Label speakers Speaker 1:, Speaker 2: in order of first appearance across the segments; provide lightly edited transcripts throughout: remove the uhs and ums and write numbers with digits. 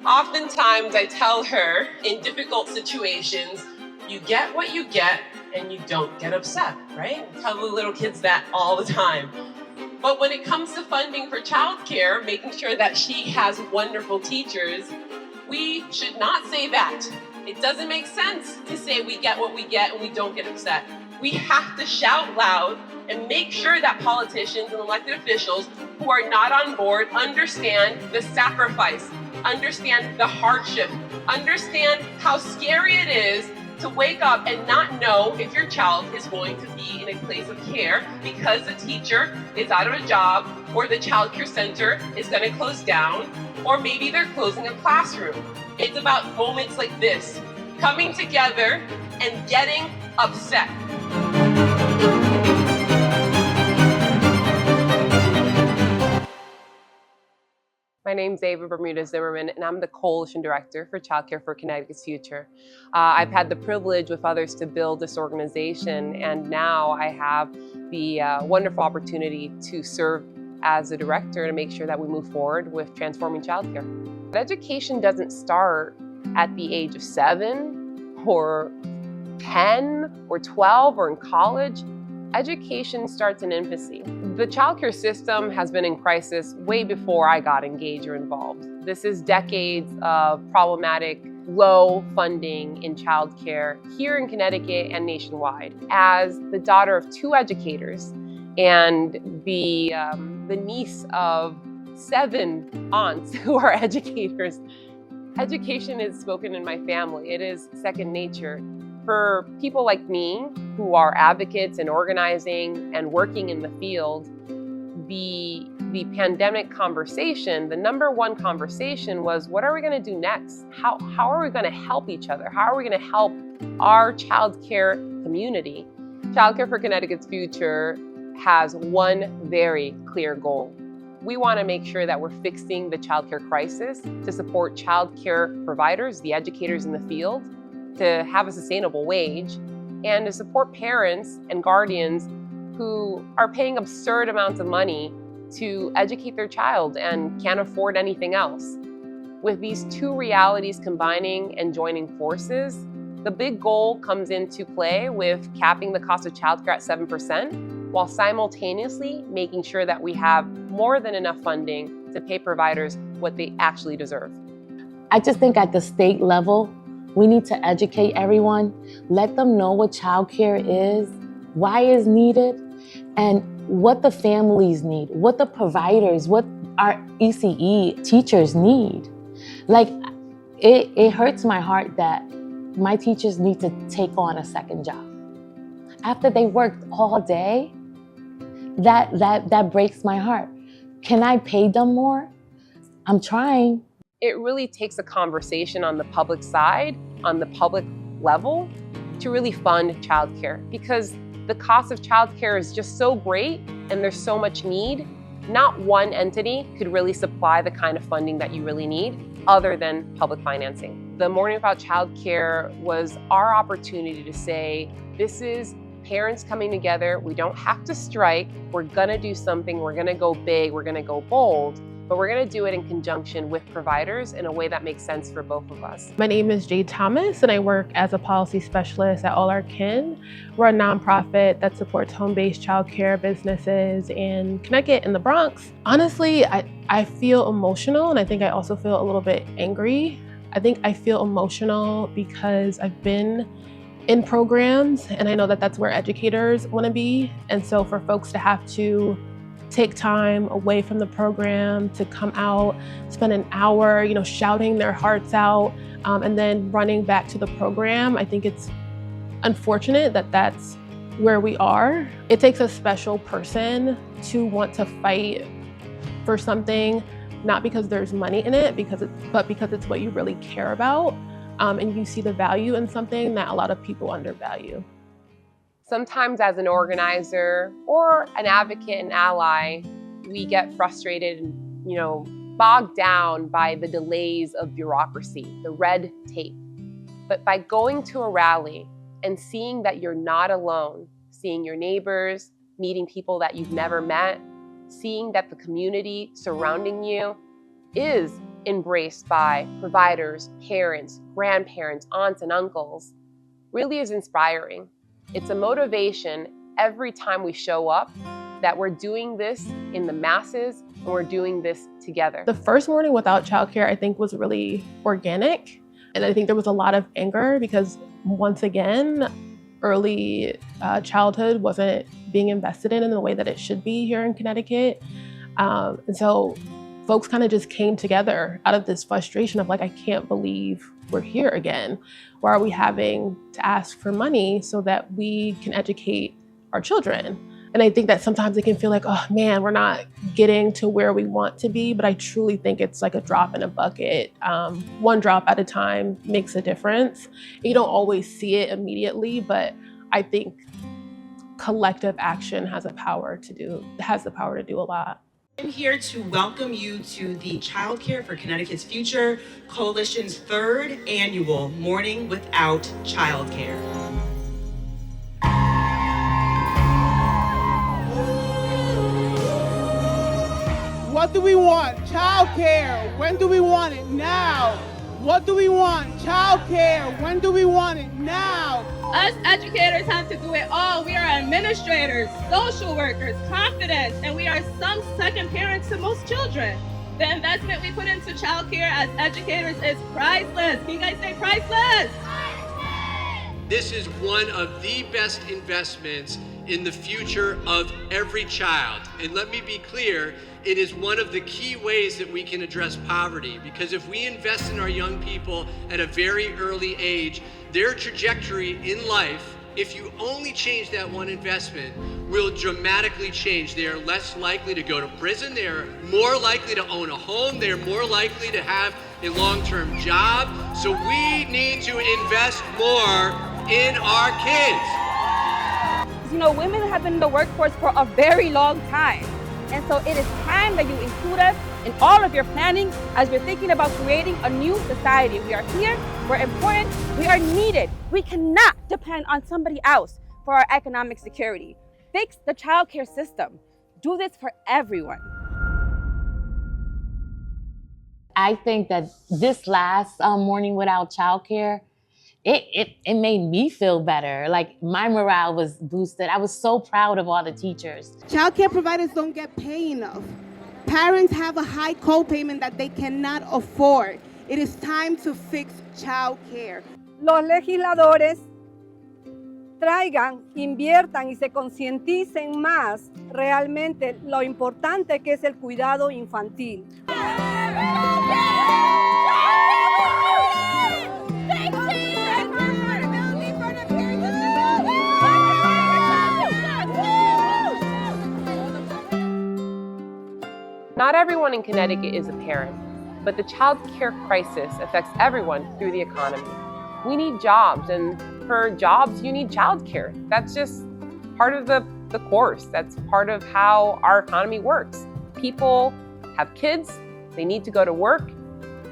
Speaker 1: Oftentimes I tell her in difficult situations, you get what you get and you don't get upset, right? I tell the little kids that all the time. But when it comes to funding for childcare, making sure that she has wonderful teachers, we should not say that. It doesn't make sense to say we get what we get and we don't get upset. We have to shout loud and make sure that politicians and elected officials who are not on board understand the sacrifice, understand the hardship, understand how scary it is to wake up and not know if your child is going to be in a place of care because the teacher is out of a job, or the child care center is going to close down, or maybe they're closing a classroom. It's about moments like this, coming together and getting upset. My name's Ava Bermudez-Zimmerman, and I'm the Coalition Director for Childcare for Connecticut's Future. I've had the privilege with others to build this organization, and now I have the wonderful opportunity to serve as a director to make sure that we move forward with transforming childcare. But education doesn't start at the age of 7 or 10 or 12 or in college. Education starts in infancy. The childcare system has been in crisis way before I got engaged or involved. This is decades of problematic, low funding in childcare here in Connecticut and nationwide. As the daughter of 2 educators and the niece of 7 aunts who are educators, education is spoken in my family. It is second nature. For people like me who are advocates and organizing and working in the field, the pandemic conversation, the number one conversation was, what are we going to do next? How are we going to help each other? How are we going to help our childcare community? Childcare for Connecticut's Future has one very clear goal. We want to make sure that we're fixing the childcare crisis to support childcare providers, the educators in the field, to have a sustainable wage, and to support parents and guardians who are paying absurd amounts of money to educate their child and can't afford anything else. With these 2 realities combining and joining forces, the big goal comes into play with capping the cost of childcare at 7%, while simultaneously making sure that we have more than enough funding to pay providers what they actually deserve.
Speaker 2: I just think at the state level, we need to educate everyone, let them know what childcare is, why it's needed, and what the families need, what the providers, what our ECE teachers need. Like, it hurts my heart that my teachers need to take on a second job. After they worked all day, that breaks my heart. Can I pay them more? I'm trying.
Speaker 1: It really takes a conversation on the public side, on the public level, to really fund childcare, because the cost of childcare is just so great and there's so much need. Not one entity could really supply the kind of funding that you really need other than public financing. The Morning About Childcare was our opportunity to say, this is parents coming together. We don't have to strike. We're gonna do something. We're gonna go big. We're gonna go bold. But we're going to do it in conjunction with providers in a way that makes sense for both of us.
Speaker 3: My name is Jade Thomas, and I work as a policy specialist at All Our Kin. We're a nonprofit that supports home-based childcare businesses in Connecticut and the Bronx. Honestly, I feel emotional, and I think I also feel a little bit angry. I think I feel emotional because I've been in programs, and I know that that's where educators want to be. And so for folks to have to take time away from the program to come out, spend an hour, shouting their hearts out, and then running back to the program. I think it's unfortunate that that's where we are. It takes a special person to want to fight for something, not because there's money in it, but because it's what you really care about, and you see the value in something that a lot of people undervalue.
Speaker 1: Sometimes as an organizer or an advocate and ally, we get frustrated and, bogged down by the delays of bureaucracy, the red tape. But by going to a rally and seeing that you're not alone, seeing your neighbors, meeting people that you've never met, seeing that the community surrounding you is embraced by providers, parents, grandparents, aunts, and uncles really is inspiring. It's a motivation every time we show up that we're doing this in the masses and we're doing this together.
Speaker 3: The first morning without childcare, I think, was really organic. And I think there was a lot of anger because, once again, early childhood wasn't being invested in the way that it should be here in Connecticut. And so folks kind of just came together out of this frustration of like, I can't believe we're here again. Why are we having to ask for money so that we can educate our children? And I think that sometimes it can feel like, oh man, we're not getting to where we want to be. But I truly think it's like a drop in a bucket. One drop at a time makes a difference. You don't always see it immediately, but I think collective action has the power to do a lot.
Speaker 4: I'm here to welcome you to the Childcare for Connecticut's Future Coalition's 3rd annual Morning Without Childcare.
Speaker 5: What do we want? Childcare. When do we want it? Now. What do we want? Childcare. When do we want it? Now.
Speaker 6: Us educators have to do it all. We are administrators, social workers, confidence, and we are some second parents to most children. The investment we put into childcare as educators is priceless. Can you guys say priceless?
Speaker 7: This is one of the best investments in the future of every child. And let me be clear, it is one of the key ways that we can address poverty, because if we invest in our young people at a very early age, their trajectory in life, if you only change that one investment, will dramatically change. They are less likely to go to prison, they are more likely to own a home, they are more likely to have a long-term job. So we need to invest more in our kids.
Speaker 8: You know, women have been in the workforce for a very long time. And so it is time that you include us in all of your planning as we're thinking about creating a new society. We are here, we're important, we are needed. We cannot depend on somebody else for our economic security. Fix the childcare system. Do this for everyone.
Speaker 2: I think that this last morning without childcare, it made me feel better. Like my morale was boosted. I was so proud of all the teachers.
Speaker 5: Childcare providers don't get paid enough. Parents have a high co-payment that they cannot afford. It is time to fix childcare.
Speaker 9: Los legisladores traigan, inviertan y se concienticen más realmente lo importante que es el cuidado infantil.
Speaker 1: Not everyone in Connecticut is a parent, but the child care crisis affects everyone through the economy. We need jobs, and for jobs, you need child care. That's just part of the course. That's part of how our economy works. People have kids, they need to go to work,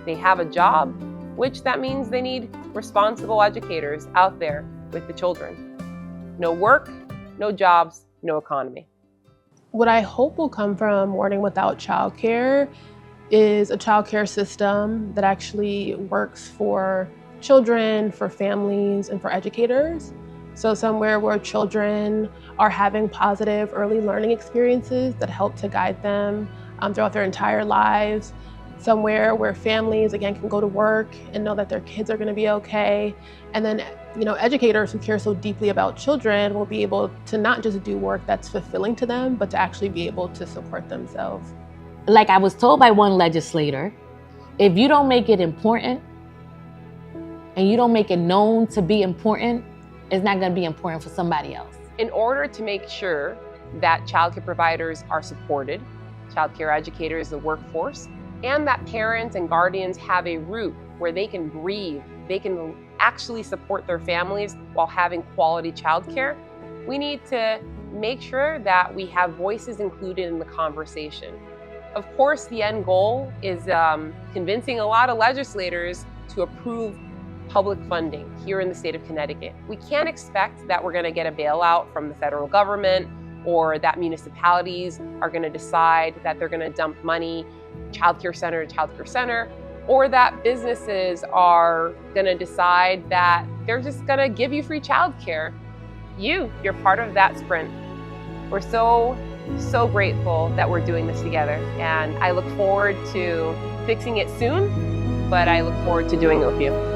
Speaker 1: they have a job, which that means they need responsible educators out there with the children. No work, no jobs, no economy.
Speaker 3: What I hope will come from Morning Without Childcare is a childcare system that actually works for children, for families, and for educators. So somewhere where children are having positive early learning experiences that help to guide them throughout their entire lives. Somewhere where families, again, can go to work and know that their kids are gonna be okay. And then, educators who care so deeply about children will be able to not just do work that's fulfilling to them, but to actually be able to support themselves.
Speaker 2: Like I was told by one legislator, if you don't make it important and you don't make it known to be important, it's not gonna be important for somebody else.
Speaker 1: In order to make sure that childcare providers are supported, childcare educators, the workforce, and that parents and guardians have a route where they can breathe, they can actually support their families while having quality childcare, we need to make sure that we have voices included in the conversation. Of course, the end goal is convincing a lot of legislators to approve public funding here in the state of Connecticut. We can't expect that we're going to get a bailout from the federal government or that municipalities are going to decide that they're going to dump money childcare center to childcare center. or that businesses are gonna decide that they're just gonna give you free childcare. You're part of that sprint. We're so grateful that we're doing this together, and I look forward to fixing it soon, but I look forward to doing it with you.